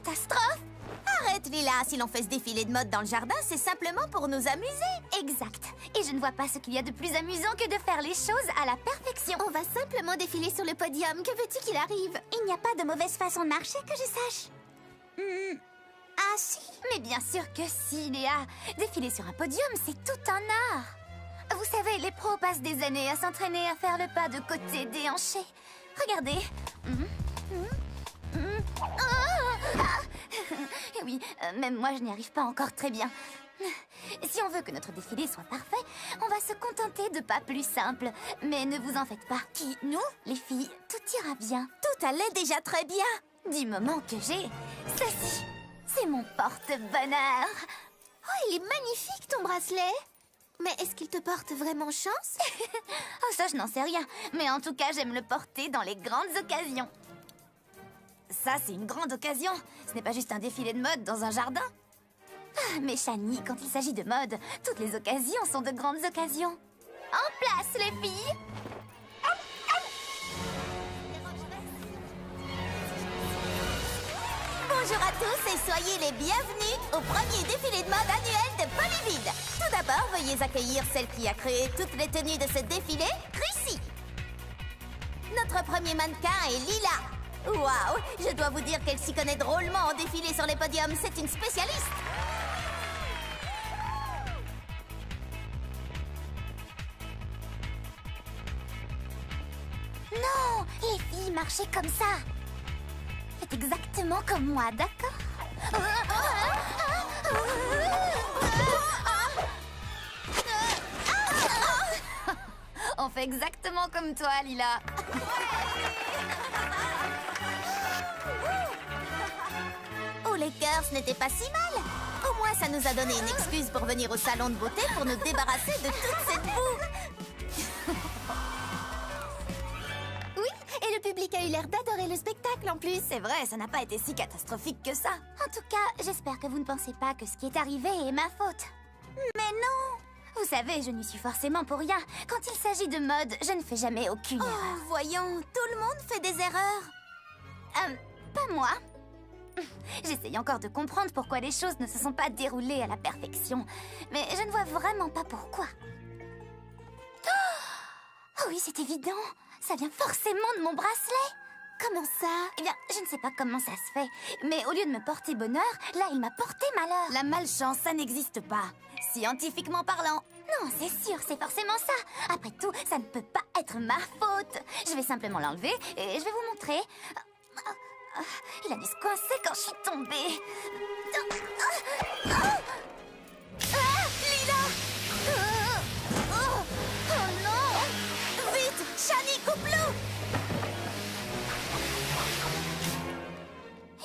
catastrophe! Arrête, Lila. Si l'on fait ce défilé de mode dans le jardin, c'est simplement pour nous amuser. Exact. Et je ne vois pas ce qu'il y a de plus amusant que de faire les choses à la perfection. On va simplement défiler sur le podium. Que veux-tu qu'il arrive? Il n'y a pas de mauvaise façon de marcher que je sache. Ah si? Mais bien sûr que si, Léa. Défiler sur un podium, c'est tout un art. Vous savez, les pros passent des années à s'entraîner à faire le pas de côté déhanché. Regardez. Et oui, même moi, je n'y arrive pas encore très bien. Si on veut que notre défilé soit parfait, on va se contenter de pas plus simples. Mais ne vous en faites pas. Qui? Nous? Les filles, tout ira bien. Tout allait déjà très bien. Du moment que j'ai ceci. C'est mon porte-bonheur. Oh, il est magnifique ton bracelet. Mais est-ce qu'il te porte vraiment chance? Oh, ça, je n'en sais rien. Mais en tout cas, j'aime le porter dans les grandes occasions. Ça, c'est une grande occasion. Ce n'est pas juste un défilé de mode dans un jardin. Ah, mais Shani, quand il s'agit de mode, toutes les occasions sont de grandes occasions. En place, les filles! Bonjour à tous et soyez les bienvenus au premier défilé de mode annuel de Polyville. Tout d'abord, veuillez accueillir celle qui a créé toutes les tenues de ce défilé, Chrissy. Notre premier mannequin est Lila. Waouh, je dois vous dire qu'elle s'y connaît drôlement en défilé sur les podiums, c'est une spécialiste. Non, les filles, marchez comme ça. Faites exactement comme moi, d'accord? On fait exactement comme toi, Lila. Oh les cœurs, ce n'était pas si mal. Au moins ça nous a donné une excuse pour venir au salon de beauté pour nous débarrasser de toute cette boue. Oui, et le public a eu l'air d'adorer le spectacle en plus. C'est vrai, ça n'a pas été si catastrophique que ça. En tout cas, j'espère que vous ne pensez pas que ce qui est arrivé est ma faute. Mais non! Vous savez, je n'y suis forcément pour rien. Quand il s'agit de mode, je ne fais jamais aucune erreur. Oh, voyons, tout le monde fait des erreurs. Pas moi. J'essaye encore de comprendre pourquoi les choses ne se sont pas déroulées à la perfection. Mais je ne vois vraiment pas pourquoi. Oh oui, c'est évident. Ça vient forcément de mon bracelet. Comment ça? Eh bien, je ne sais pas comment ça se fait. Mais au lieu de me porter bonheur, là, il m'a porté malheur. La malchance, ça n'existe pas. Scientifiquement parlant. Non, c'est sûr, c'est forcément ça. Après tout, ça ne peut pas être ma faute. Je vais simplement l'enlever et je vais vous montrer. Il a dû se coincer quand je suis tombée. Lila! Oh non! Vite! Shani, coupe-le!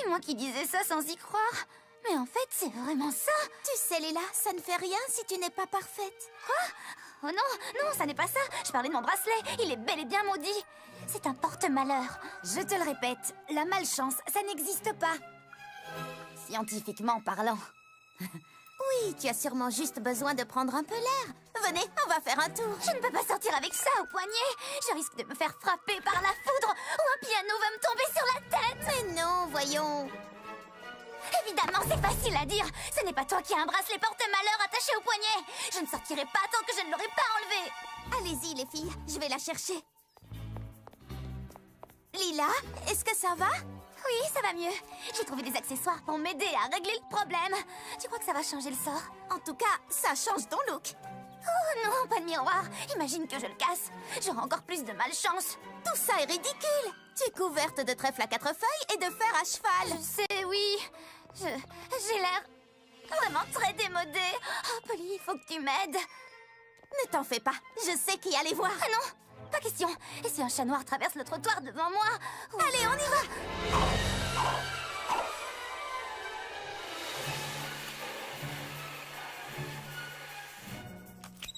Et moi qui disais ça sans y croire. Mais en fait, c'est vraiment ça. Tu sais, Lila, ça ne fait rien si tu n'es pas parfaite. Quoi? Oh non, non, ça n'est pas ça. Je parlais de mon bracelet. Il est bel et bien maudit. C'est un porte-malheur. Je te le répète, la malchance, ça n'existe pas. Scientifiquement parlant. Oui, tu as sûrement juste besoin de prendre un peu l'air. Venez, on va faire un tour. Je ne peux pas sortir avec ça au poignet. Je risque de me faire frapper par la foudre ou un piano va me tomber sur la tête. Mais non, voyons. Évidemment, c'est facile à dire. Ce n'est pas toi qui as un bracelet porte-malheur attaché au poignet. Je ne sortirai pas tant que je ne l'aurai pas enlevé. Allez-y, les filles, je vais la chercher. Lila, est-ce que ça va? Oui, ça va mieux. J'ai trouvé des accessoires pour m'aider à régler le problème. Tu crois que ça va changer le sort? En tout cas, ça change ton look. Oh non, pas de miroir. Imagine que je le casse. J'aurai encore plus de malchance. Tout ça est ridicule. Tu es couverte de trèfle à 4 feuilles et de fer à cheval. Je sais, oui. J'ai l'air vraiment très démodée. Oh, Polly, il faut que tu m'aides. Ne t'en fais pas, je sais qui aller voir. Ah non, pas question. Et si un chat noir traverse le trottoir devant moi? Allez, on y va.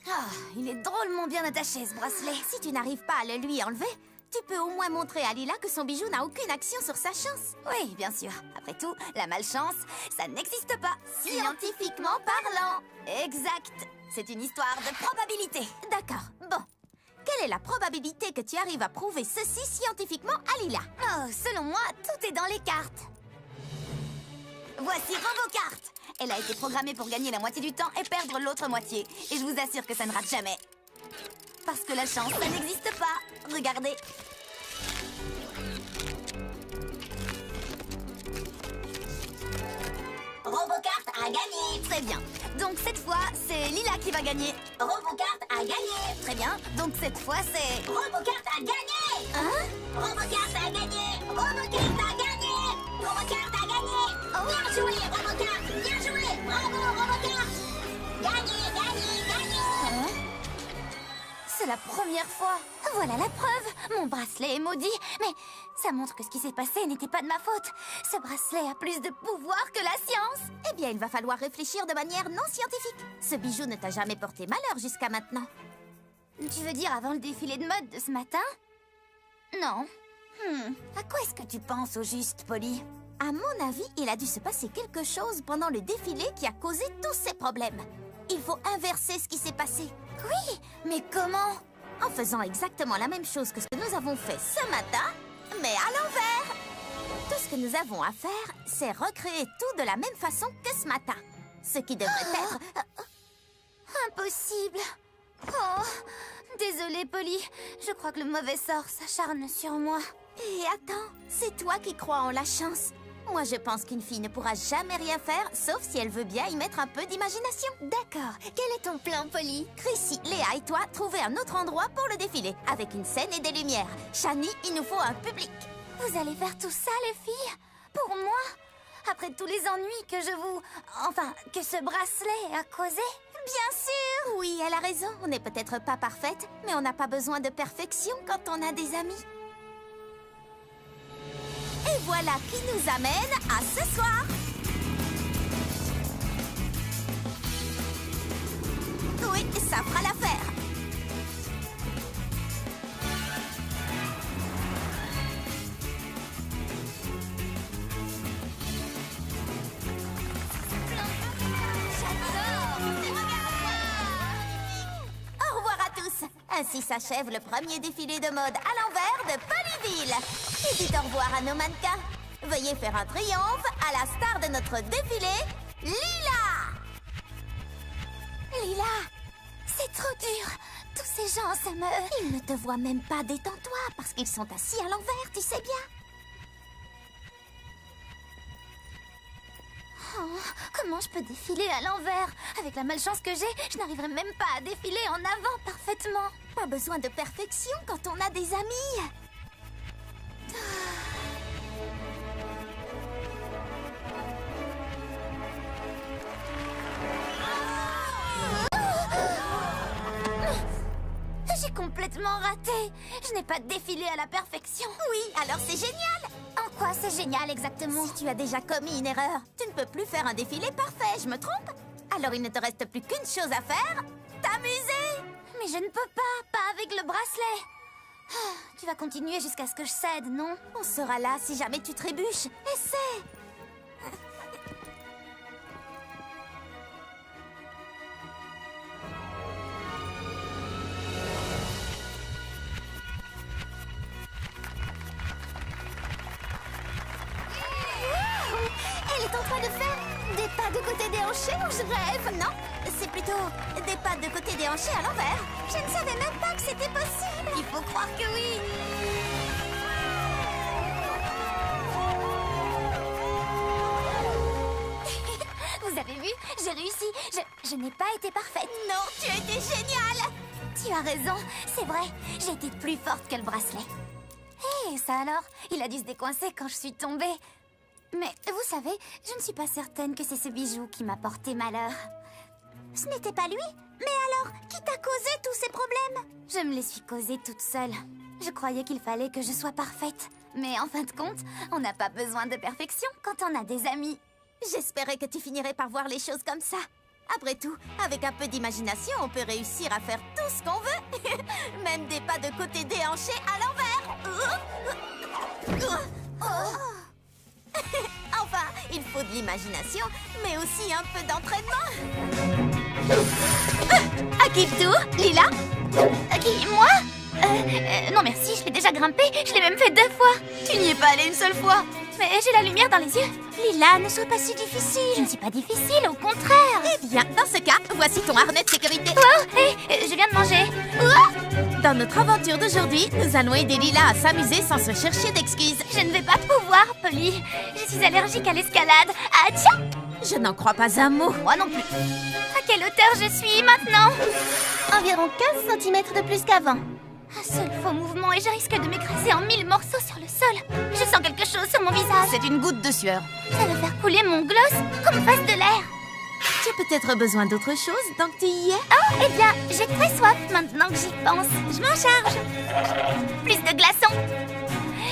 Ah, il est drôlement bien attaché, ce bracelet. Si tu n'arrives pas à le lui enlever, tu peux au moins montrer à Lila que son bijou n'a aucune action sur sa chance. Oui, bien sûr. Après tout, la malchance, ça n'existe pas. Scientifiquement parlant. Exact. C'est une histoire de probabilité. D'accord, bon. Quelle est la probabilité que tu arrives à prouver ceci scientifiquement à Lila? Oh, selon moi, tout est dans les cartes. Voici RoboCart. Elle a été programmée pour gagner la moitié du temps et perdre l'autre moitié. Et je vous assure que ça ne rate jamais. Parce que la chance, ça n'existe pas. Regardez. RoboCart a gagné. Très bien. Donc cette fois, c'est Lila qui va gagner. RoboCart a gagné. Très bien. Donc cette fois, c'est... RoboCart a gagné. Hein? RoboCart a gagné. RoboCart a gagné. RoboCart a gagné. Oh. Bien joué, RoboCart. Bien joué. Bravo, RoboCart. Gagné, gagné, gagné. Hein? C'est la première fois. Voilà la preuve. Mon bracelet est maudit. Mais ça montre que ce qui s'est passé n'était pas de ma faute. Ce bracelet a plus de pouvoir que la science. Eh bien, il va falloir réfléchir de manière non scientifique. Ce bijou ne t'a jamais porté malheur jusqu'à maintenant. Tu veux dire avant le défilé de mode de ce matin? Non. À quoi est-ce que tu penses au juste, Polly? À mon avis, il a dû se passer quelque chose pendant le défilé qui a causé tous ces problèmes. Il faut inverser ce qui s'est passé. Oui, mais comment? En faisant exactement la même chose que ce que nous avons fait ce matin, mais à l'envers. Tout ce que nous avons à faire, c'est recréer tout de la même façon que ce matin. Ce qui devrait être... Impossible. Oh, désolée, Polly. Je crois que le mauvais sort s'acharne sur moi. Et attends, c'est toi qui crois en la chance. Moi, je pense qu'une fille ne pourra jamais rien faire, sauf si elle veut bien y mettre un peu d'imagination. D'accord. Quel est ton plan, Polly? Chrissy, Léa et toi, trouvez un autre endroit pour le défilé, avec une scène et des lumières. Shani, il nous faut un public. Vous allez faire tout ça, les filles? Pour moi? Après tous les ennuis que je vous... Enfin, que ce bracelet a causé? Bien sûr! Oui, elle a raison. On n'est peut-être pas parfaite, mais on n'a pas besoin de perfection quand on a des amis. Et voilà qui nous amène à ce soir. Oui, ça fera l'affaire. Au revoir à tous. Ainsi s'achève le premier défilé de mode à l'envers de Polyville. Et dites au revoir à nos mannequins. Veuillez faire un triomphe à la star de notre défilé, Lila. Lila, c'est trop dur. Tous ces gens, ça me... Ils ne te voient même pas, détends-toi, parce qu'ils sont assis à l'envers, tu sais bien. Oh, comment je peux défiler à l'envers? Avec la malchance que j'ai, je n'arriverai même pas à défiler en avant parfaitement. Pas besoin de perfection quand on a des amis. J'ai complètement raté. Je n'ai pas défilé à la perfection. Oui, alors c'est génial. En quoi c'est génial exactement? Si tu as déjà commis une erreur, tu ne peux plus faire un défilé parfait, je me trompe? Alors il ne te reste plus qu'une chose à faire, t'amuser. Mais je ne peux pas avec le bracelet. Tu vas continuer jusqu'à ce que je cède, non? On sera là si jamais tu trébuches. Essaie. Elle est en train de faire des pas de côté des hanchés ou je rêve? Non, c'est plutôt des pas de côté des hanchés à l'envers. Je ne savais même pas que c'était possible. Il faut croire que oui. Vous avez vu? J'ai réussi. Je n'ai pas été parfaite. Non, tu as été géniale. Tu as raison, c'est vrai. J'ai été plus forte que le bracelet. Hé, ça alors? Il a dû se décoincer quand je suis tombée. Mais vous savez, je ne suis pas certaine que c'est ce bijou qui m'a porté malheur. Ce n'était pas lui? Mais alors, qui t'a causé tous ces problèmes? Je me les suis causés toute seule. Je croyais qu'il fallait que je sois parfaite. Mais en fin de compte, on n'a pas besoin de perfection quand on a des amis. J'espérais que tu finirais par voir les choses comme ça. Après tout, avec un peu d'imagination, on peut réussir à faire tout ce qu'on veut. Même des pas de côté déhanchés à l'envers. Enfin, il faut de l'imagination, mais aussi un peu d'entraînement. À qui le tour? Lila? À qui? Moi? Non merci, je l'ai déjà grimpé. Je l'ai même fait 2 fois. Tu n'y es pas allée une seule fois. Mais j'ai la lumière dans les yeux. Lila, ne sois pas si difficile. Je ne suis pas difficile, au contraire. Eh bien, dans ce cas, voici ton harnais de sécurité. Oh, hé, je viens de manger. Dans notre aventure d'aujourd'hui, nous allons aider Lila à s'amuser sans se chercher d'excuses. Je ne vais pas pouvoir, Polly. Je suis allergique à l'escalade. Ah, tiens! Je n'en crois pas un mot. Moi non plus. À quelle hauteur je suis maintenant? Environ 15 cm de plus qu'avant. Un seul faux mouvement et je risque de m'écraser en 1000 morceaux sur le sol. Je sens quelque chose sur mon visage. C'est une goutte de sueur. Ça va faire couler mon gloss comme fasse de l'air. Tu as peut-être besoin d'autre chose tant que tu y es. Oh, eh bien, j'ai très soif maintenant que j'y pense. Je m'en charge. Plus de glaçons.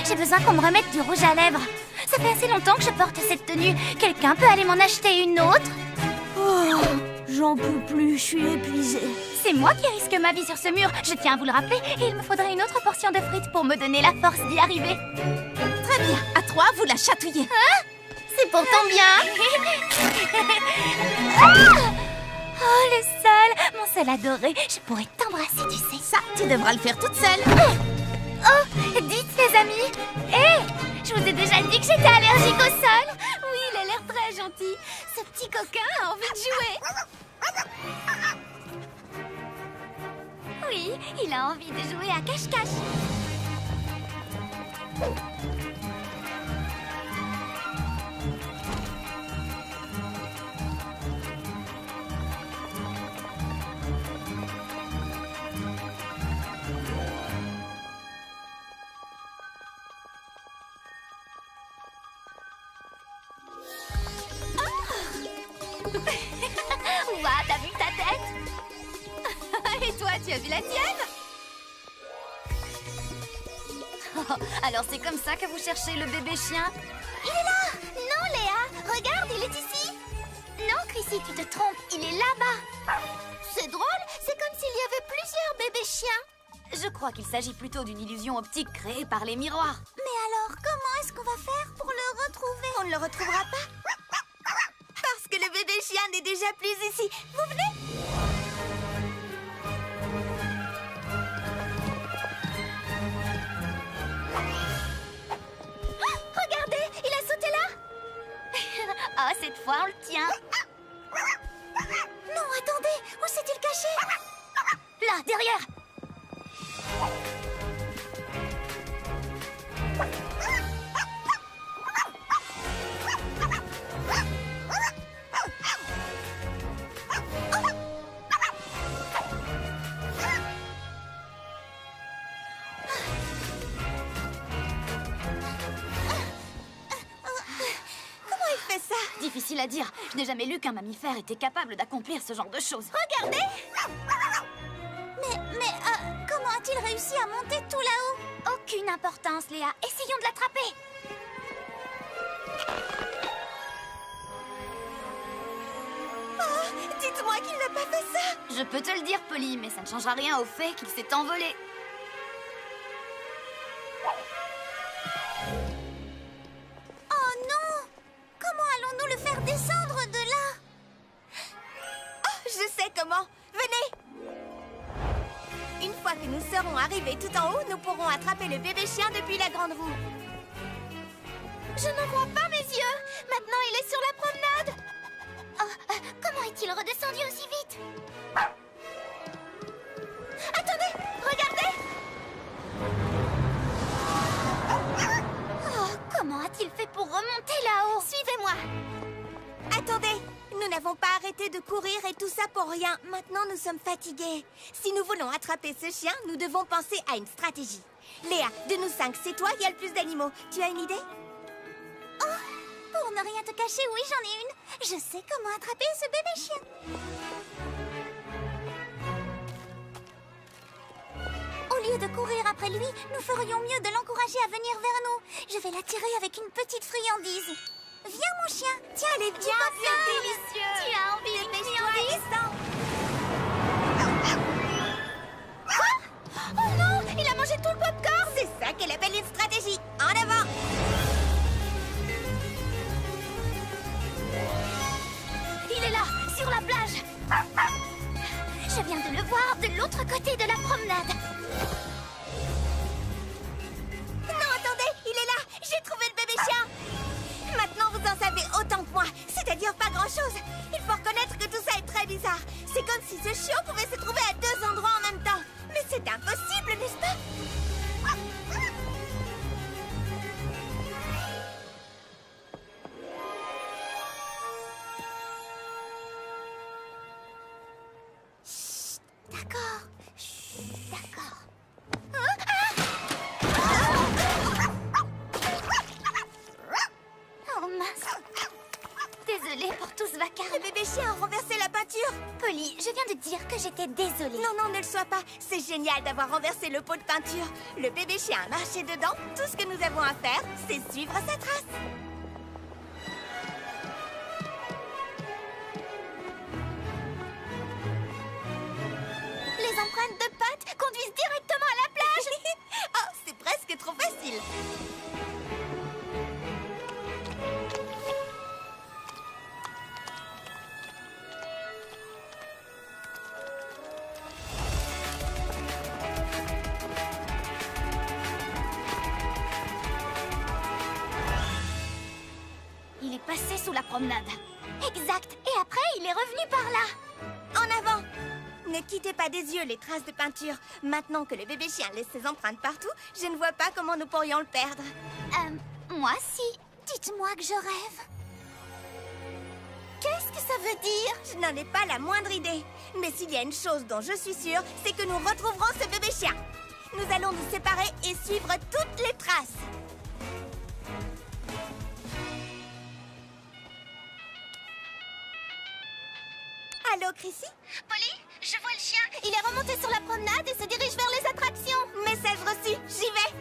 J'ai besoin qu'on me remette du rouge à lèvres. Ça fait assez longtemps que je porte cette tenue. Quelqu'un peut aller m'en acheter une autre? Oh, j'en peux plus, je suis épuisée. C'est moi qui risque ma vie sur ce mur. Je tiens à vous le rappeler. Et il me faudrait une autre portion de frites pour me donner la force d'y arriver. Très bien, à trois, vous la chatouillez. C'est pour ton bien. Oh, le sol. Mon sol adoré. Je pourrais t'embrasser, tu sais. Ça, tu devras le faire toute seule. Oh, dites les amis. Hé, je vous ai déjà dit que j'étais allergique au sol. Oui, il a l'air très gentil. Ce petit coquin a envie de jouer. Oui, il a envie de jouer à cache-cache. Ouah, t'as vu ta tête? Et toi, tu as vu la tienne? Oh, alors c'est comme ça que vous cherchez le bébé chien? Il est là! Non, Léa! Regarde, il est ici! Non, Chrissy, tu te trompes, il est là-bas! C'est drôle, c'est comme s'il y avait plusieurs bébés chiens! Je crois qu'il s'agit plutôt d'une illusion optique créée par les miroirs. Mais alors, comment est-ce qu'on va faire pour le retrouver? On ne le retrouvera pas? Parce que le bébé chien n'est déjà plus ici. Vous venez? Oh, regardez, il a sauté là. Oh, cette fois, on le tient. Non, attendez, où s'est-il caché? Là, derrière. Difficile à dire. Je n'ai jamais lu qu'un mammifère était capable d'accomplir ce genre de choses. Regardez! Mais comment a-t-il réussi à monter tout là-haut? Aucune importance, Léa. Essayons de l'attraper. Oh, dites-moi qu'il n'a pas fait ça. Je peux te le dire, Polly, mais ça ne changera rien au fait qu'il s'est envolé. Descendre de là. Oh, je sais comment. Venez. Une fois que nous serons arrivés tout en haut, nous pourrons attraper le bébé chien depuis la grande roue. Je ne vois pas mes yeux. Maintenant, il est sur la promenade. Oh, comment est-il redescendu aussi vite? Attendez, regardez. Oh, comment a-t-il fait pour remonter là-haut? Suivez-moi. Attendez, nous n'avons pas arrêté de courir et tout ça pour rien. Maintenant, nous sommes fatigués. Si nous voulons attraper ce chien, nous devons penser à une stratégie. Léa, de nous 5, c'est toi qui as le plus d'animaux. Tu as une idée? Oh, pour ne rien te cacher, oui, j'en ai une. Je sais comment attraper ce bébé chien. Au lieu de courir après lui, nous ferions mieux de l'encourager à venir vers nous. Je vais l'attirer avec une petite friandise. Viens, mon chien. Tiens, elle est bien, c'est délicieux. Tu as envie de friandise? Quoi? Oh non, il a mangé tout le popcorn. C'est ça qu'elle appelle une stratégie. En avant. Il est là, sur la plage. Je viens de le voir de l'autre côté de la promenade. Non, attendez, il est là. J'ai trouvé le bébé chien. viens de dire que j'étais désolée. Non, non, ne le sois pas. C'est génial d'avoir renversé le pot de peinture. Le bébé chien a marché dedans. Tout ce que nous avons à faire, c'est suivre sa trace. Les empreintes de pattes conduisent directement à la plage. Oh, c'est presque trop facile. Il est passé sous la promenade. Exact. Et après, il est revenu par là. En avant! Ne quittez pas des yeux les traces de peinture. Maintenant que le bébé chien laisse ses empreintes partout, je ne vois pas comment nous pourrions le perdre. Moi si. Dites-moi que je rêve. Qu'est-ce que ça veut dire? Je n'en ai pas la moindre idée. Mais s'il y a une chose dont je suis sûre, c'est que nous retrouverons ce bébé chien. Nous allons nous séparer et suivre toutes les traces. Allô, Chrissy? Polly, je vois le chien. Il est remonté sur la promenade et se dirige vers les attractions. Message reçu, j'y vais.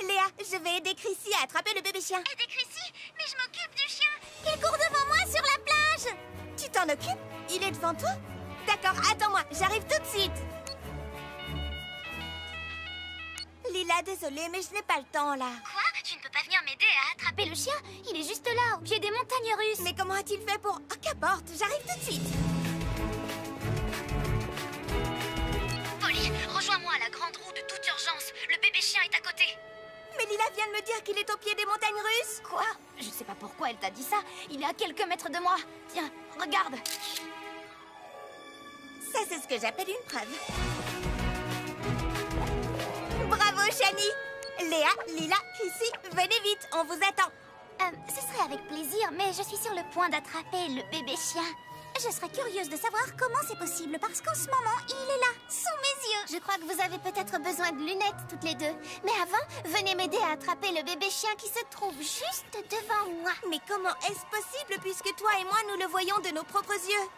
Léa, je vais aider Chrissy à attraper le bébé chien. Aider Chrissy? Mais je m'occupe du chien. Il court devant moi sur la plage. Tu t'en occupes? Il est devant toi? D'accord, attends-moi, j'arrive tout de suite. Lila, désolée, mais je n'ai pas le temps, là. Quoi? Tu ne peux pas venir m'aider à attraper le chien? Il est juste là, au pied des montagnes russes. Mais comment a-t-il fait pour... Oh, qu'importe, j'arrive tout de suite. Polly, rejoins-moi à la grande roue de toute urgence. Le bébé chien est à côté. Mais Lila vient de me dire qu'il est au pied des montagnes russes. Quoi? Je sais pas pourquoi elle t'a dit ça. Il est à quelques mètres de moi. Tiens, regarde. Ça, c'est ce que j'appelle une preuve. Bravo, Shani. Léa, Lila, Chrissy, venez vite, on vous attend. Ce serait avec plaisir, mais je suis sur le point d'attraper le bébé chien. Je serais curieuse de savoir comment c'est possible, parce qu'en ce moment, il est là, sous mes yeux. Je crois que vous avez peut-être besoin de lunettes toutes les deux. Mais avant, venez m'aider à attraper le bébé chien qui se trouve juste devant moi. Mais comment est-ce possible, puisque toi et moi, nous le voyons de nos propres yeux?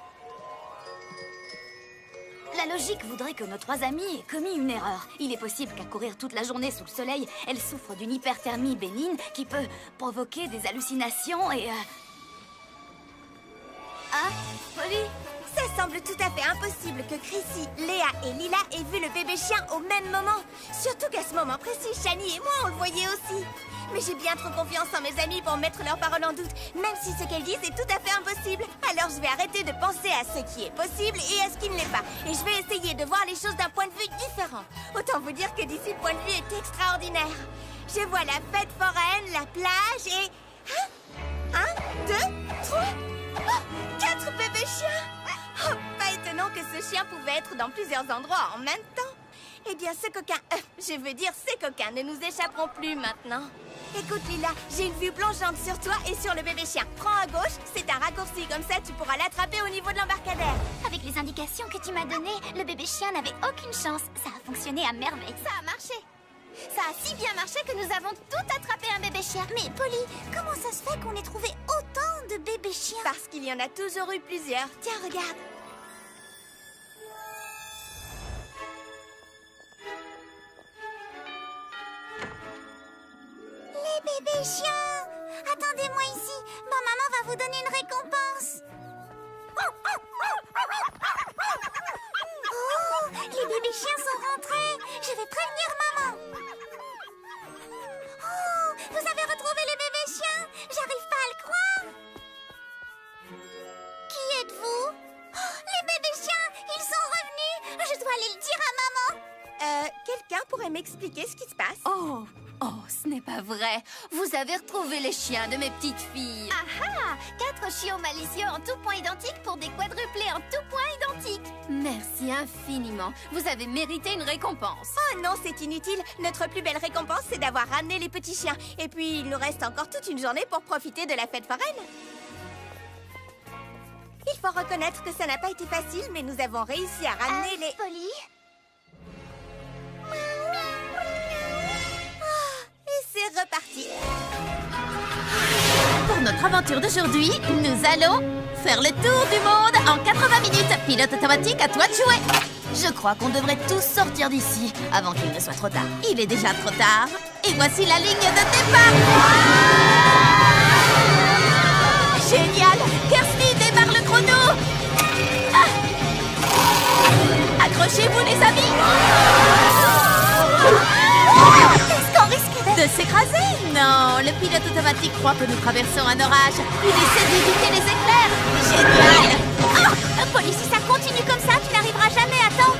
La logique voudrait que nos trois amis aient commis une erreur. Il est possible qu'à courir toute la journée sous le soleil, elle souffre d'une hyperthermie bénigne qui peut provoquer des hallucinations et... Hein, Polly? Ça semble tout à fait impossible que Chrissy, Léa et Lila aient vu le bébé chien au même moment. Surtout qu'à ce moment précis, Shani et moi, on le voyait aussi. Mais j'ai bien trop confiance en mes amis pour mettre leurs paroles en doute, même si ce qu'elles disent est tout à fait impossible. Alors je vais arrêter de penser à ce qui est possible et à ce qui ne l'est pas. Et je vais essayer de voir les choses d'un point de vue différent. Autant vous dire que d'ici, le point de vue est extraordinaire. Je vois la fête foraine, la plage et... Hein? 1, 2, 3... Oh, 4 bébés chiens! Oh, pas étonnant que ce chien pouvait être dans plusieurs endroits en même temps. Eh bien, ce coquin... je veux dire, ces coquins ne nous échapperont plus maintenant. Écoute, Lila, j'ai une vue plongeante sur toi et sur le bébé chien. Prends à gauche, c'est un raccourci, comme ça tu pourras l'attraper au niveau de l'embarcadère. Avec les indications que tu m'as données, le bébé chien n'avait aucune chance. Ça a fonctionné à merveille. Ça a marché. Ça a si bien marché que nous avons tout attrapé un bébé chien. Mais Polly, comment ça se fait qu'on ait trouvé autant de bébés chiens? Parce qu'il y en a toujours eu plusieurs. Tiens, regarde. Les bébés chiens! Attendez-moi ici. Ma maman va vous donner une récompense. Oh, les bébés chiens sont rentrés. Je vais prévenir maman. Oh, vous avez retrouvé les bébés chiens? J'arrive pas à le croire. Qui êtes-vous? Oh, les bébés chiens, ils sont revenus. Je dois aller le dire à maman. Quelqu'un pourrait m'expliquer ce qui se passe? Oh, ce n'est pas vrai. Vous avez retrouvé les chiens de mes petites filles. Ah ah! 4 chiots malicieux en tout point identiques pour des quadruplés en tout point identiques. Merci infiniment. Vous avez mérité une récompense. Oh non, c'est inutile. Notre plus belle récompense, c'est d'avoir ramené les petits chiens. Et puis, il nous reste encore toute une journée pour profiter de la fête foraine. Il faut reconnaître que ça n'a pas été facile, mais nous avons réussi à ramener les... Polly? Et c'est reparti. Pour notre aventure d'aujourd'hui, nous allons Faire le tour du monde en 80 minutes. Pilote automatique, à toi de jouer. Je crois qu'on devrait tous sortir d'ici avant qu'il ne soit trop tard. Il est déjà trop tard. Et voici la ligne de départ. Génial! Kirsty démarre le chrono. Accrochez-vous les amis. Est-ce qu'on risque de s'écraser? Non, le pilote automatique croit que nous traversons un orage. Il essaie d'éviter les éclairs. Génial! Polly, si ça continue comme ça, tu n'arriveras jamais à temps.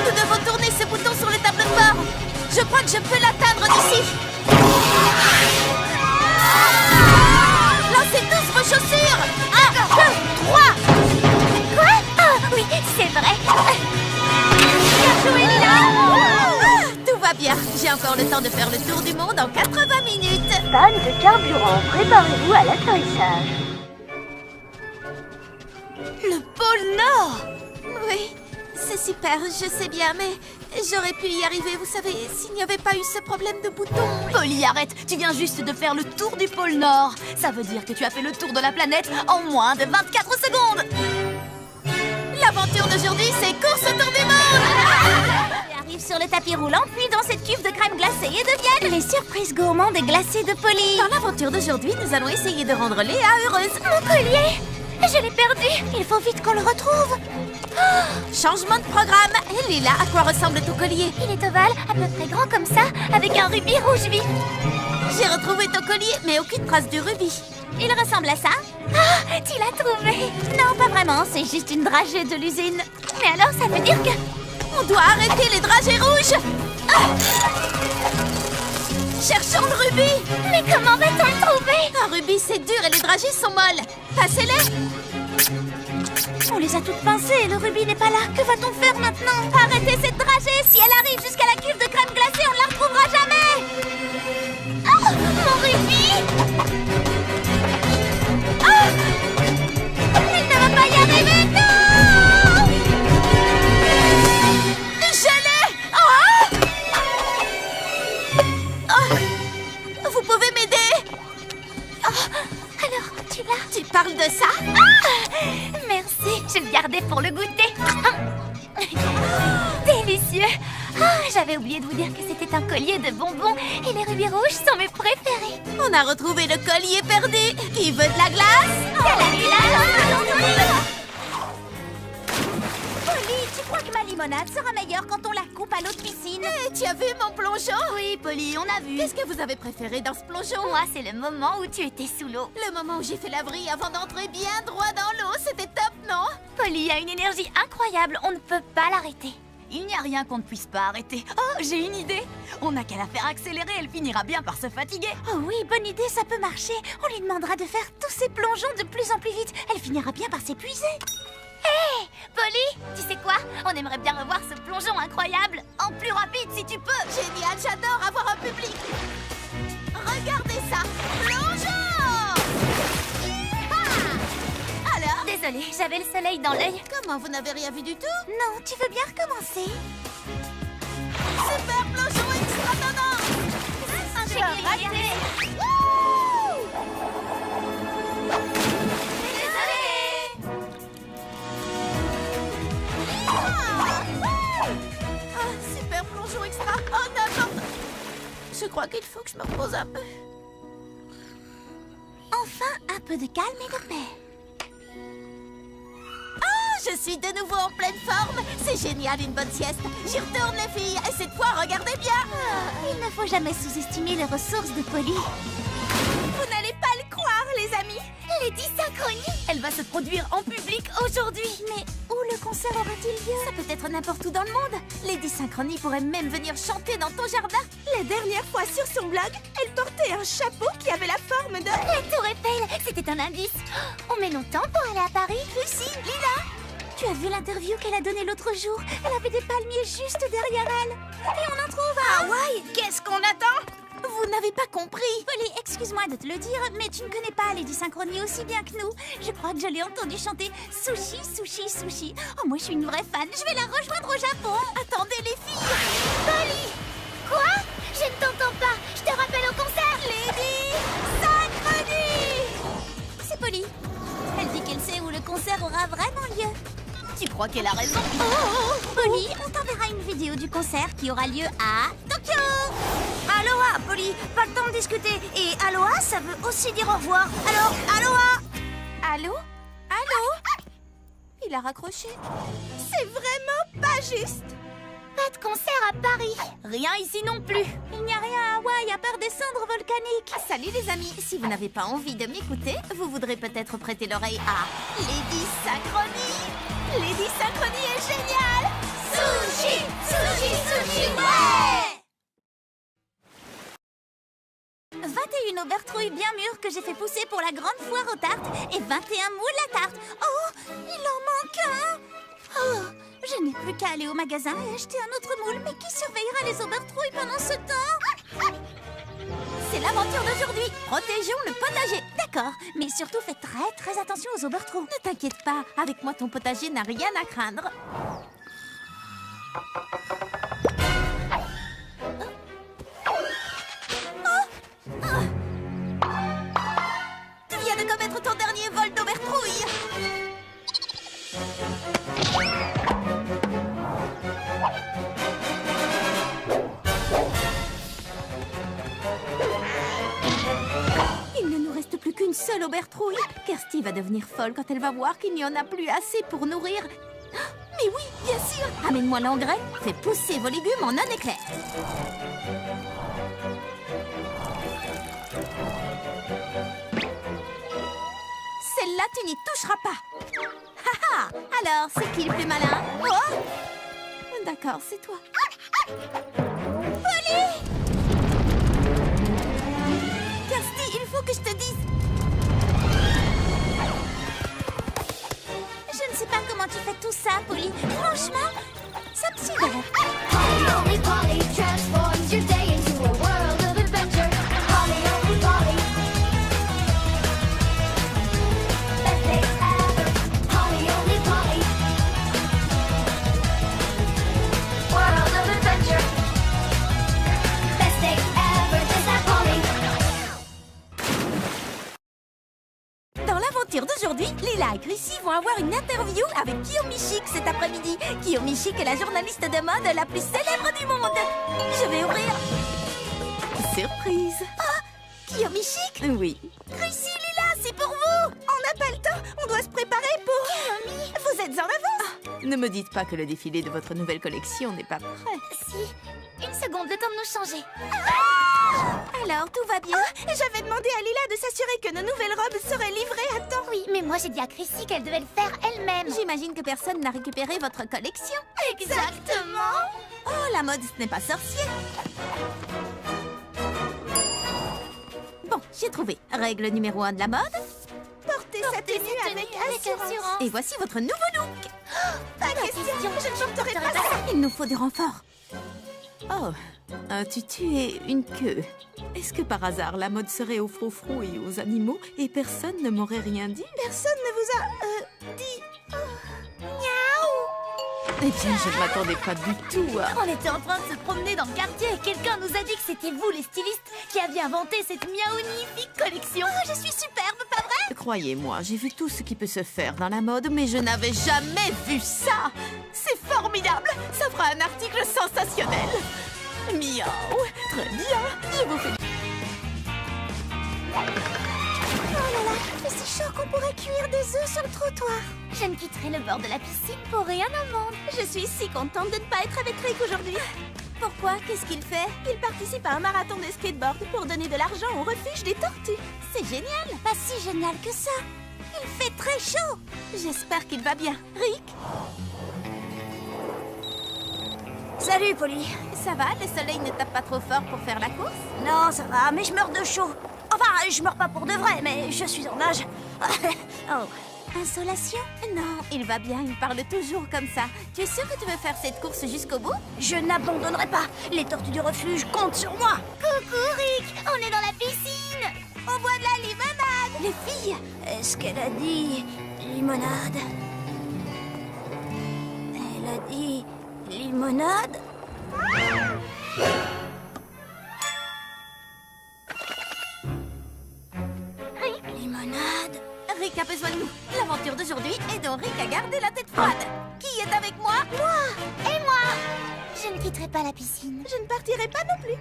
Nous devons tourner ce bouton sur le tableau de bord. Je crois que je peux l'atteindre d'ici. Lancez tous vos chaussures. 1, 2, 3. Quoi? Oh, oui, c'est vrai. Bien joué, Lila. Tout va bien. J'ai encore le temps de faire le tour du monde en 80 minutes. Panne de carburant, préparez-vous à l'atterrissage. Le pôle Nord. Oui, c'est super, je sais bien, mais j'aurais pu y arriver, vous savez, s'il n'y avait pas eu ce problème de bouton. Polly, arrête. Tu viens juste de faire le tour du pôle Nord. Ça veut dire que tu as fait le tour de la planète en moins de 24 secondes. L'aventure d'aujourd'hui, c'est course autour du monde. Arrive sur le tapis roulant, puis dans cette cuve de crème glacée et de miel. Les surprises gourmandes et glacées de Polly. Dans l'aventure d'aujourd'hui, nous allons essayer de rendre Léa heureuse. Mon collier! Je l'ai perdu. Il faut vite qu'on le retrouve. Changement de programme. Lila, à quoi ressemble ton collier? Il est ovale, à peu près grand comme ça, avec un rubis rouge vif. J'ai retrouvé ton collier, mais aucune trace du rubis. Il ressemble à ça? Ah, tu l'as trouvé? Non, pas vraiment, c'est juste une dragée de l'usine. Mais alors, ça veut dire que... On doit arrêter les dragées rouges. Cherchons le rubis. Mais comment va-t-on le trouver? Un rubis, c'est dur et les dragées sont molles. Passez-les. On les a toutes pincées, le rubis n'est pas là. Que va-t-on faire maintenant? Arrêtez cette dragée. Si elle arrive jusqu'à la cuve de crème glacée, on ne la retrouvera jamais. Oh, mon rubis! Oh! Elle ne va pas y arriver, non! Je l'ai! Vous pouvez m'aider? Alors, tu l'as? Tu parles de ça? Merci, je le gardais pour le goûter. Délicieux. J'avais oublié de vous dire que c'était un collier de bonbons et les rubis rouges sont mes préférés. On a retrouvé le collier perdu. Qui veut de la glace? Polly, tu crois que ma limonade sera meilleure quand on la coupe à l'eau de piscine? Tu as vu mon plongeon? Oui, Polly, on a vu. Qu'est-ce que vous avez préféré dans ce plongeon? Moi, c'est le moment où tu étais sous l'eau. Le moment où j'ai fait la vrille avant d'entrer bien droit dans l'eau, c'était top, non? Polly a une énergie incroyable, on ne peut pas l'arrêter. Il n'y a rien qu'on ne puisse pas arrêter. Oh, j'ai une idée. On n'a qu'à la faire accélérer, elle finira bien par se fatiguer. Oh oui, bonne idée, ça peut marcher. On lui demandera de faire tous ces plongeons de plus en plus vite. Elle finira bien par s'épuiser. Hé, Polly, tu sais quoi? On aimerait bien revoir ce plongeon incroyable. En plus rapide, si tu peux. Génial, j'adore avoir un public. Regardez ça, plongeon! Alors? Désolée, j'avais le soleil dans l'œil. Comment, vous n'avez rien vu du tout? Non, tu veux bien recommencer? Super plongeon extra tendance! Super plongeon extra! Oh, n'importe! Je crois qu'il faut que je me repose un peu. Enfin, un peu de calme et de paix. Je suis de nouveau en pleine forme. C'est génial, une bonne sieste. J'y retourne, les filles. Et cette fois, regardez bien. Il ne faut jamais sous-estimer les ressources de Polly. Vous n'allez pas le croire, les amis. Les Dysynchronie. Elle va se produire en public aujourd'hui. Mais où le concert aura-t-il lieu? Ça peut être n'importe où dans le monde. Les Dysynchronie pourraient même venir chanter dans ton jardin. La dernière fois sur son blog, elle portait un chapeau qui avait la forme de... La tour Eiffel, c'était un indice. On met longtemps pour aller à Paris? Lucie, Lila. Tu as vu l'interview qu'elle a donnée l'autre jour? Elle avait des palmiers juste derrière elle. Et on en trouve à Hawaï. Qu'est-ce qu'on attend? Vous n'avez pas compris. Polly, excuse-moi de te le dire, mais tu ne connais pas les Dysynchronie aussi bien que nous. Je crois que je l'ai entendu chanter Sushi, Sushi, Sushi. Oh, moi je suis une vraie fan. Je vais la rejoindre au Japon. Attendez, les filles. Polly! Quoi? Je ne t'entends pas. Je te rappelle au concert. Lady Synchronie. C'est Polly crois qu'elle a raison. Polly, on t'enverra une vidéo du concert qui aura lieu à Tokyo. Aloha, Polly. Pas le temps de discuter. Et aloha, ça veut aussi dire au revoir. Alors, aloha. Allô? Allô? Il a raccroché. C'est vraiment pas juste. Pas de concert à Paris. Rien ici non plus. Il n'y a rien à Hawaï à part des cendres volcaniques. Salut les amis, si vous n'avez pas envie de m'écouter, vous voudrez peut-être prêter l'oreille à Lady Synchrony. Lady Synchrony est géniale. Sushi, sushi, sushi, ouais! 21 aubertrouilles bien mûres que j'ai fait pousser pour la grande foire aux tartes et 21 moules à tarte. Oh, il en manque un. Oh, je n'ai plus qu'à aller au magasin et acheter un autre moule. Mais qui surveillera les aubertrouilles pendant ce temps? C'est l'aventure d'aujourd'hui. Protégeons le potager. D'accord, mais surtout fais très attention aux aubertrouilles. Ne t'inquiète pas, avec moi ton potager n'a rien à craindre. Tu viens de commettre ton dernier vol d'aubertrouille. Il ne nous reste plus qu'une seule aubertrouille. Kirsty va devenir folle quand elle va voir qu'il n'y en a plus assez pour nourrir. Mais oui, bien sûr. Amène-moi l'engrais, fais pousser vos légumes en un éclair. Celle-là, tu n'y toucheras pas. Haha. Alors, c'est qui le plus malin? Oh, d'accord, c'est toi. Polly! Kirsty, il faut que je te dise. Je ne sais pas comment tu fais tout ça, Polly. Franchement, ça me sidère. Polly, Polly, transforms your day into a world of adventure. Polly, Polly, best day ever. Polly, Polly, world of adventure. Best day ever, just like Polly. Dans l'aventure d'aujourd'hui, Lila et Chrissy vont avoir une interview avec Kiyomi Chic cet après-midi. Kiyomi Chic est la journaliste de mode la plus célèbre du monde. Je vais ouvrir. Surprise. Oh, Kiyomi Chic? Oui. Chrissy, Lila, c'est pour vous. On n'a pas le temps. On doit se préparer pour... Kiyomi, vous êtes en avance. Ne me dites pas que le défilé de votre nouvelle collection n'est pas prêt. Si, une seconde, le temps de nous changer. Alors, tout va bien? J'avais demandé à Lila de s'assurer que nos nouvelles robes seraient livrées à temps. Oui, mais moi j'ai dit à Chrissy qu'elle devait le faire elle-même. J'imagine que personne n'a récupéré votre collection. Exactement. Oh, la mode, ce n'est pas sorcier. Bon, j'ai trouvé. Règle numéro 1 de la mode. Portez sa tenue avec assurance. Et voici votre nouveau look. Pas question, je ne porterai pas ça. Il nous faut des renforts. Oh, un tutu et une queue. Est-ce que par hasard la mode serait aux froufrous et aux animaux et personne ne m'aurait rien dit? Personne ne vous a dit... Miaou. Eh bien, je ne m'attendais pas du tout à... On était en train de se promener dans le quartier et quelqu'un nous a dit que c'était vous, les stylistes, qui aviez inventé cette magnifique collection. Oh, je suis superbe, pas vrai? Croyez-moi, j'ai vu tout ce qui peut se faire dans la mode, mais je n'avais jamais vu ça. C'est formidable. Ça fera un article sensationnel. Miaou. Très bien. Je vous fais... Oh là là, c'est si chaud qu'on pourrait cuire des œufs sur le trottoir. Je ne quitterai le bord de la piscine pour rien au monde. Je suis si contente de ne pas être avec Rick aujourd'hui. Pourquoi? Qu'est-ce qu'il fait? Il participe à un marathon de skateboard pour donner de l'argent au refuge des tortues. C'est génial. Pas si génial que ça. Il fait très chaud. J'espère qu'il va bien. Rick? Salut, Polly. Ça va? Le soleil ne tape pas trop fort pour faire la course? Non, ça va, mais je meurs de chaud. Enfin, je meurs pas pour de vrai, mais je suis en âge. Oh. Insolation? Non, il va bien, il parle toujours comme ça. Tu es sûr que tu veux faire cette course jusqu'au bout? Je n'abandonnerai pas. Les tortues du refuge comptent sur moi. Coucou, Rick. On est dans la piscine. On boit de la limonade. Les filles, Est-ce qu'elle a dit limonade? Elle a dit limonade? Rick a besoin de nous. L'aventure d'aujourd'hui est dont Rick a gardé la tête froide. reste avec moi? Et moi? Je ne quitterai pas la piscine. Je ne partirai pas non plus.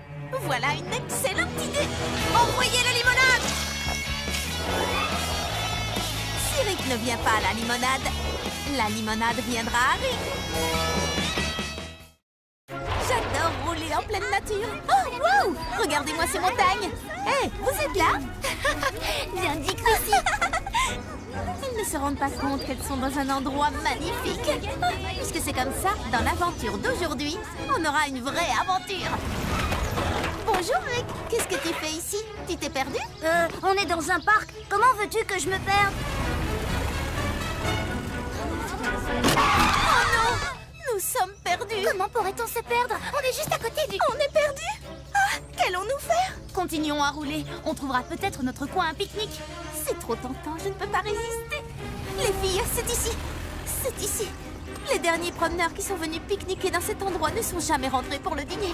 Voilà une excellente idée. Envoyez la limonade! Si Rick ne vient pas à la limonade viendra à Rick. J'adore rouler en pleine nature. Oh, wow! Regardez-moi ces montagnes. Hé, vous êtes là? Bien dit, Chrissy. Elles ne se rendent pas compte qu'elles sont dans un endroit magnifique. Puisque c'est comme ça, dans l'aventure d'aujourd'hui, on aura une vraie aventure. Bonjour Rick, qu'est-ce que tu fais ici? Tu t'es perdu? On est dans un parc. Comment veux-tu que je me perde? Oh non! Nous sommes perdus. Comment pourrait-on se perdre? On est juste à côté du... On est perdus? Ah, qu'allons-nous faire? Continuons à rouler. On trouvera peut-être notre coin à pique-nique. C'est trop tentant, je ne peux pas résister. Les filles, c'est ici. C'est ici. Les derniers promeneurs qui sont venus pique-niquer dans cet endroit ne sont jamais rentrés pour le dîner.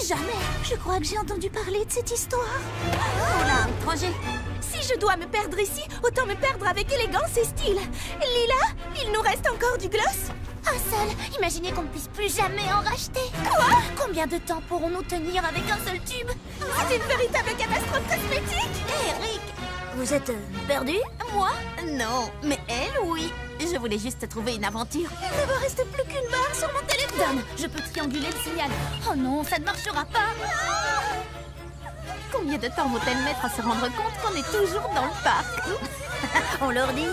Jamais. Je crois que j'ai entendu parler de cette histoire. Oh là, étranger. Si je dois me perdre ici, autant me perdre avec élégance et style. Lila, il nous reste encore du gloss? Un seul. Imaginez qu'on ne puisse plus jamais en racheter. Quoi? Combien de temps pourrons-nous tenir avec un seul tube? C'est une véritable catastrophe cosmétique. Eric, Vous êtes perdu? moi? Non, mais elle, oui. Je voulais juste trouver une aventure. Il ne me reste plus qu'une barre sur mon téléphone. Je peux trianguler le signal. Oh non, ça ne marchera pas. Combien de temps vont-elles mettre à se rendre compte qu'on est toujours dans le parc? On leur dit?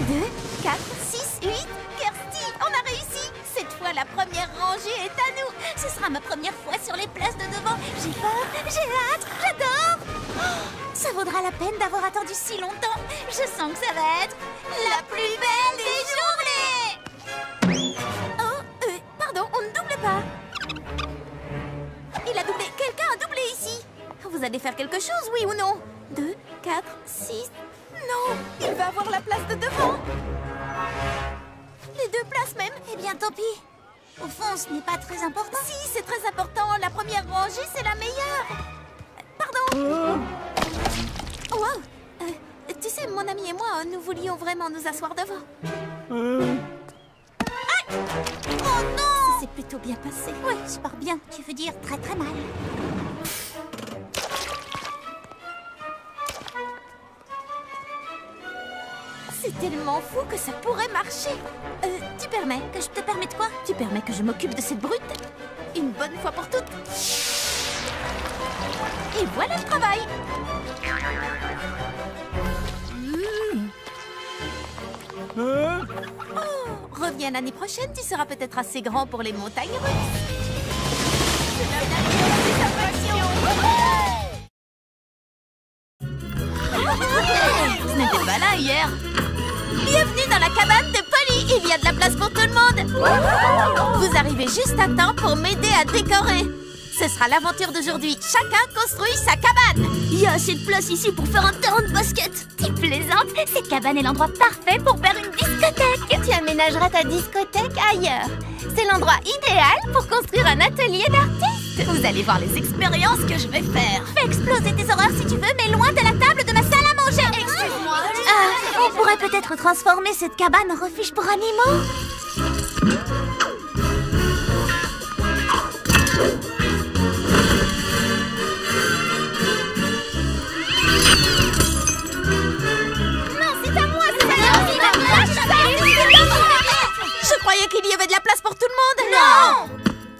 2, 4, 6, 8. Kirsty, on a réussi. Cette fois, la première rangée est à nous. Ce sera ma première fois sur les places de devant. J'ai peur, J'ai hâte, j'adore. ça vaudra la peine d'avoir attendu si longtemps. Je sens que ça va être la plus belle des journées. Oh, pardon, on ne double pas. Il a doublé. Quelqu'un a doublé ici. Vous allez faire quelque chose, oui ou non? 2, 4, 6. Non, il va avoir la place de devant. Les deux places même. Eh bien, tant pis. Au fond, ce n'est pas très important. Si, c'est très important. La première rangée, c'est la meilleure. Pardon. Wow. Tu sais, mon ami et moi, nous voulions vraiment nous asseoir devant. Aïe! Oh non! Ça s'est plutôt bien passé. Oui, je pars bien. Tu veux dire très très mal. C'est tellement fou que ça pourrait marcher. Tu permets? Que je te permets de quoi? Tu permets que je m'occupe de cette brute? Une bonne fois pour toutes. Et voilà le travail. Oh, reviens l'année prochaine, tu seras peut-être assez grand pour les montagnes russes. Ce n'était pas là hier. Bienvenue dans la cabane de Polly. Il y a de la place pour tout le monde. Vous arrivez juste à temps pour m'aider à décorer. Ce sera l'aventure d'aujourd'hui. Chacun construit sa cabane. Il y a assez de place ici pour faire un terrain de basket. Tu plaisantes? Cette cabane est l'endroit parfait pour faire une discothèque. Tu aménageras ta discothèque ailleurs. C'est l'endroit idéal pour construire un atelier d'artiste. Vous allez voir les expériences que je vais faire. Fais exploser tes horreurs si tu veux, mais loin de la table de ma salle à manger. Excuse-moi. On pourrait peut-être transformer cette cabane en refuge pour animaux. Je croyais qu'il y avait de la place pour tout le monde. Non!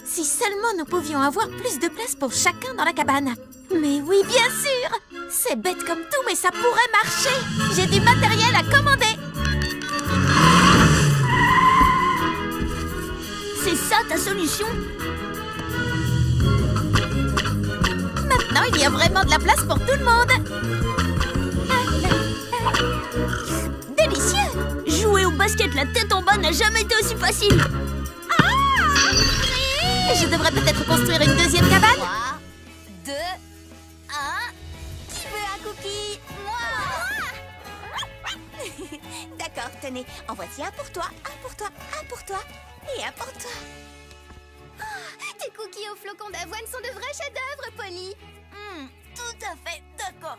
Si seulement nous pouvions avoir plus de place pour chacun dans la cabane. Mais oui, bien sûr. C'est bête comme tout, mais ça pourrait marcher. J'ai du matériel à commander. C'est ça ta solution? Maintenant, il y a vraiment de la place pour tout le monde. Délicieux. Jouer au basket la tête en bas n'a jamais été aussi facile. Je devrais peut-être construire une deuxième cabane. 3, 2, 1. Qui veut un cookie? Moi. D'accord, tenez. En voici un pour toi, un pour toi, un pour toi et un pour toi. Tes cookies aux flocons d'avoine sont de vrais chefs-d'œuvre, Polly. Tout à fait, d'accord.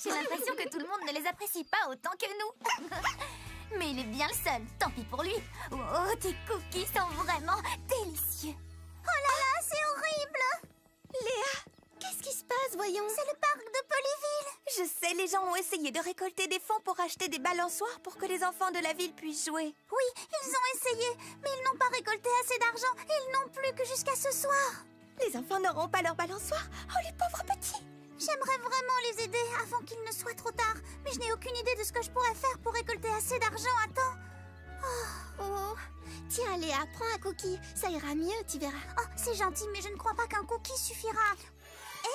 J'ai l'impression que tout le monde ne les apprécie pas autant que nous. Mais il est bien le seul, tant pis pour lui. Oh, tes cookies sont vraiment délicieux. Oh là là, c'est horrible! Léa, qu'est-ce qui se passe, voyons? C'est le parc de Polyville. Je sais, les gens ont essayé de récolter des fonds pour acheter des balançoires pour que les enfants de la ville puissent jouer. Oui, ils ont essayé, mais ils n'ont pas récolté assez d'argent et ils n'ont plus que jusqu'à ce soir. Les enfants n'auront pas leur balançoire. Oh, les pauvres petits! J'aimerais vraiment les aider avant qu'il ne soit trop tard, mais je n'ai aucune idée de ce que je pourrais faire pour récolter assez d'argent à temps. Oh, tiens Léa, prends un cookie, ça ira mieux, tu verras. Oh, c'est gentil, mais je ne crois pas qu'un cookie suffira. Hé,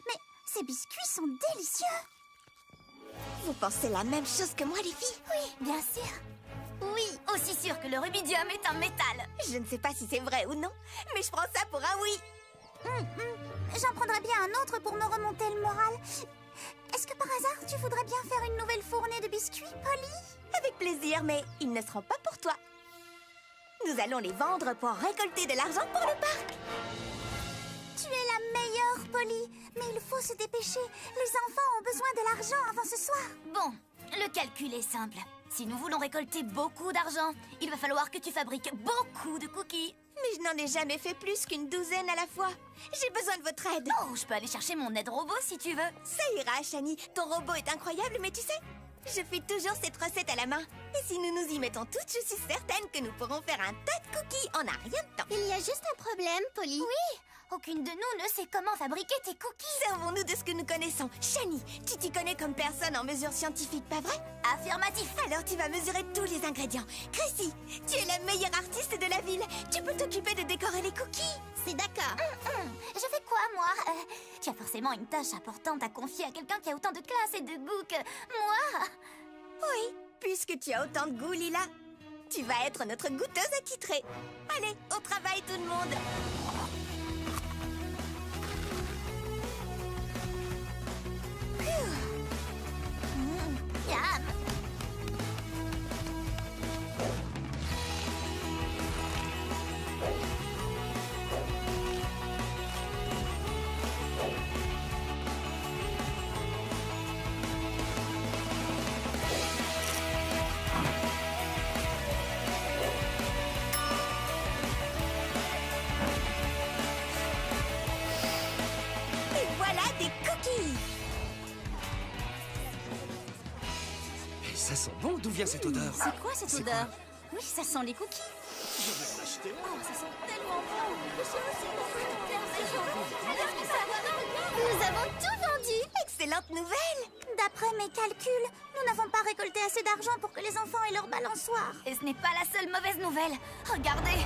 mais ces biscuits sont délicieux. Vous pensez la même chose que moi, les filles? Oui, bien sûr. Oui, aussi sûr que le rubidium est un métal. Je ne sais pas si c'est vrai ou non, mais je prends ça pour un oui. J'en prendrais bien un autre pour me remonter le moral. Est-ce que par hasard, tu voudrais bien faire une nouvelle fournée de biscuits, Polly? Avec plaisir, mais ils ne seront pas pour toi. Nous allons les vendre pour récolter de l'argent pour le parc. Tu es la meilleure, Polly. Mais il faut se dépêcher. Les enfants ont besoin de l'argent avant ce soir. Bon, le calcul est simple. Si nous voulons récolter beaucoup d'argent, il va falloir que tu fabriques beaucoup de cookies. Mais je n'en ai jamais fait plus qu'une douzaine à la fois. J'ai besoin de votre aide. Oh, je peux aller chercher mon aide robot si tu veux. Ça ira, Shani. Ton robot est incroyable, mais tu sais, je fais toujours cette recette à la main. Et si nous nous y mettons toutes, je suis certaine que nous pourrons faire un tas de cookies en un rien de temps. Il y a juste un problème, Polly. Oui, aucune de nous ne sait comment fabriquer tes cookies. Servons-nous de ce que nous connaissons. Shani, tu t'y connais comme personne en mesure scientifique, pas vrai? Affirmatif. Alors tu vas mesurer tous les ingrédients. Chrissy, tu es la meilleure artiste de la ville. Tu peux t'occuper de décorer les cookies. C'est d'accord. Je fais quoi, moi Tu as forcément une tâche importante à confier à quelqu'un qui a autant de classe et de goût que moi. Oui, puisque tu as autant de goût, Lila, tu vas être notre goûteuse attitrée. Allez, au travail tout le monde. Yam. Et voilà des cookies. Ça sent bon, d'où vient cette odeur? C'est quoi cette C'est odeur? Oui, ça sent les cookies. Nous avons tout vendu. Excellente nouvelle. D'après mes calculs, nous n'avons pas récolté assez d'argent pour que les enfants aient leur balançoire. Et ce n'est pas la seule mauvaise nouvelle. Regardez.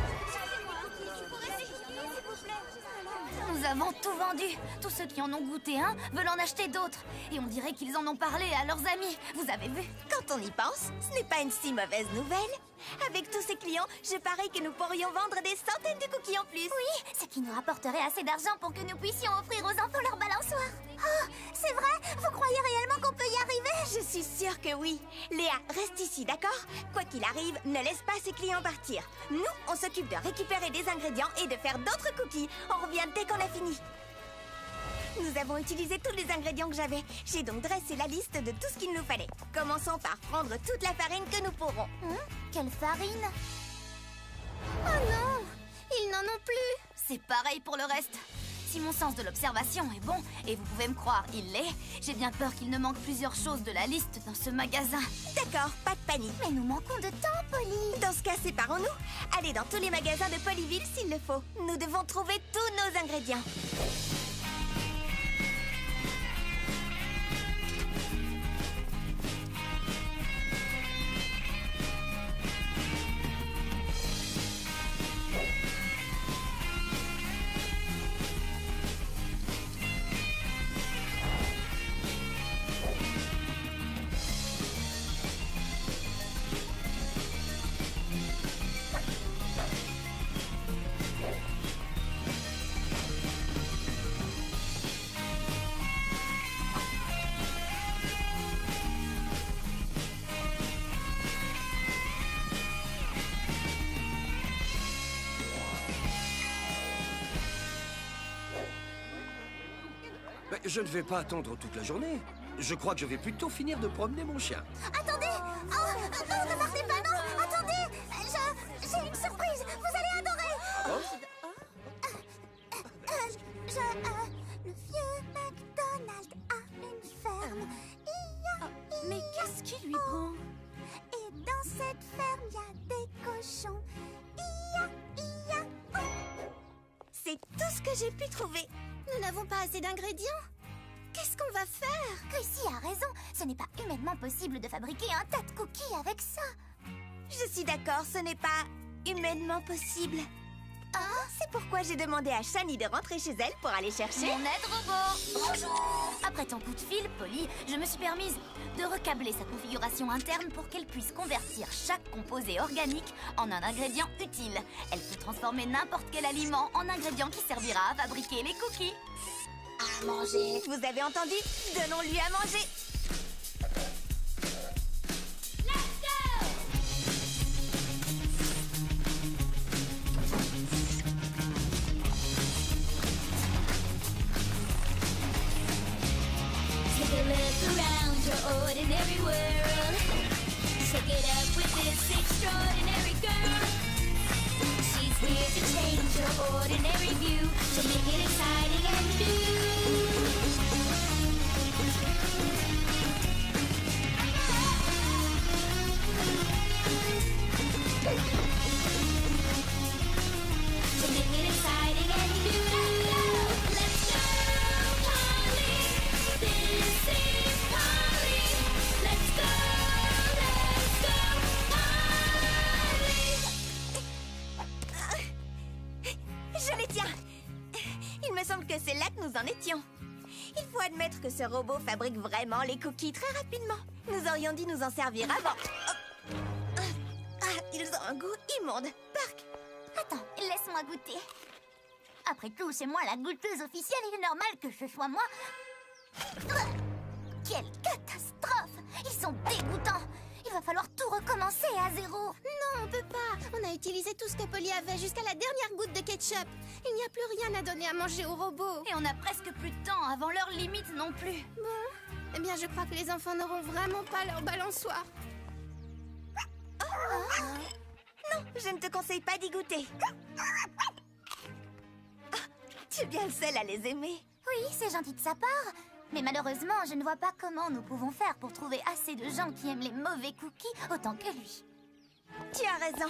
Nous avons tout vendu. Tous ceux qui en ont goûté un veulent en acheter d'autres. Et on dirait qu'ils en ont parlé à leurs amis. Vous avez vu? Quand on y pense, ce n'est pas une si mauvaise nouvelle. Avec tous ces clients, je parie que nous pourrions vendre des centaines de cookies en plus. Oui, ce qui nous rapporterait assez d'argent pour que nous puissions offrir aux enfants leur balançoire. Oh, c'est vrai? Vous croyez réellement qu'on peut y arriver? Je suis sûre que oui. Léa, reste ici, d'accord? Quoi qu'il arrive, ne laisse pas ces clients partir. Nous, on s'occupe de récupérer des ingrédients et de faire d'autres cookies. On revient dès qu'on a fini. Nous avons utilisé tous les ingrédients que j'avais. J'ai donc dressé la liste de tout ce qu'il nous fallait. Commençons par prendre toute la farine que nous pourrons. Quelle farine? Oh non, ils n'en ont plus. C'est pareil pour le reste. Si mon sens de l'observation est bon, et vous pouvez me croire, il l'est, j'ai bien peur qu'il ne manque plusieurs choses de la liste dans ce magasin. D'accord, pas de panique. Mais nous manquons de temps, Polly. Dans ce cas, séparons-nous. Allez dans tous les magasins de Polyville s'il le faut. Nous devons trouver tous nos ingrédients. Mais je ne vais pas attendre toute la journée. Je crois que je vais plutôt finir de promener mon chien. Attendez! Oh, non, ne partez pas, non! Attendez! J'ai une surprise! Vous allez adorer! Le vieux McDonald a une ferme. Mais qu'est-ce qui lui prend? Et dans cette ferme, il y a des cochons. C'est tout ce que j'ai pu trouver. Nous n'avons pas assez d'ingrédients. Qu'est-ce qu'on va faire? Chrissy a raison. Ce n'est pas humainement possible de fabriquer un tas de cookies avec ça. Je suis d'accord, ce n'est pas humainement possible. Ah, c'est pourquoi j'ai demandé à Shani de rentrer chez elle pour aller chercher... Mon aide robot. Bonjour. Après ton coup de fil, Polly, je me suis permise de recabler sa configuration interne pour qu'elle puisse convertir chaque composé organique en un ingrédient utile. Elle peut transformer n'importe quel aliment en ingrédient qui servira à fabriquer les cookies. À manger. Vous avez entendu? Donnons-lui à manger. Take a look around your ordinary world. Shake it up with this extraordinary girl. She's here to change your ordinary view, to make it exciting and new. To make it exciting and new. Let's go, Polly. This is Polly. Let's go, Polly. Je les tiens. Il me semble que c'est là que nous en étions. Il faut admettre que ce robot fabrique vraiment les cookies très rapidement. Nous aurions dû nous en servir avant. Ils ont un goût immonde. Park. Attends, laisse-moi goûter. Après tout, c'est moi la goûteuse officielle. Il est normal que ce soit moi. Quelle catastrophe! Ils sont dégoûtants. Il va falloir tout recommencer à zéro. Non, on peut pas. On a utilisé tout ce que Polly avait jusqu'à la dernière goutte de ketchup. Il n'y a plus rien à donner à manger au robot. Et on a presque plus de temps avant leur limite non plus. Bon, eh bien, je crois que les enfants n'auront vraiment pas leur balançoire. Non, je ne te conseille pas d'y goûter. Tu es bien le seul à les aimer. Oui, c'est gentil de sa part. Mais malheureusement, je ne vois pas comment nous pouvons faire pour trouver assez de gens qui aiment les mauvais cookies autant que lui. Tu as raison.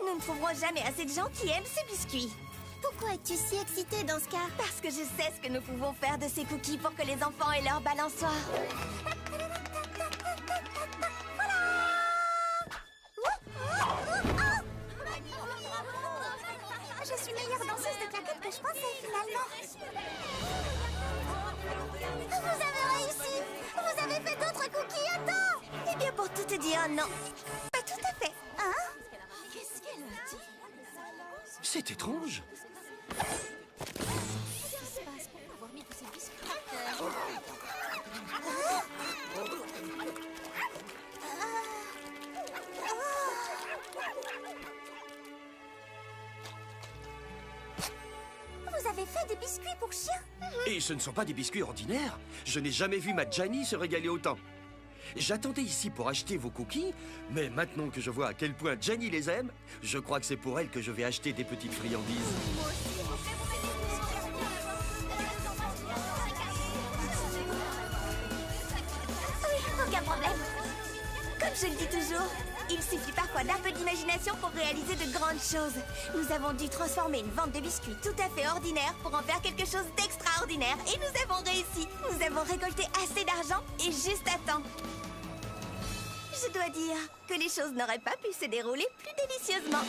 Nous ne trouverons jamais assez de gens qui aiment ces biscuits. Pourquoi es-tu si excitée dans ce cas? Parce que je sais ce que nous pouvons faire de ces cookies pour que les enfants aient leur balançoire. Je suis meilleure danseuse de claquettes que je pensais finalement. Vous avez réussi! Vous avez fait d'autres cookies à temps! Eh bien, pour tout te dire, non. Pas tout à fait. Hein? Qu'est-ce qu'elle dit? C'est étrange. Vous avez fait des biscuits pour chiens? Et ce ne sont pas des biscuits ordinaires. Je n'ai jamais vu ma Janie se régaler autant. J'attendais ici pour acheter vos cookies, mais maintenant que je vois à quel point Janie les aime, je crois que c'est pour elle que je vais acheter des petites friandises. Oui, aucun problème. Comme je le dis toujours, il suffit parfois d'un peu d'imagination pour réaliser de grandes choses. Nous avons dû transformer une vente de biscuits tout à fait ordinaire pour en faire quelque chose d'extraordinaire. Et nous avons réussi. Nous avons récolté assez d'argent et juste à temps. Je dois dire que les choses n'auraient pas pu se dérouler plus délicieusement.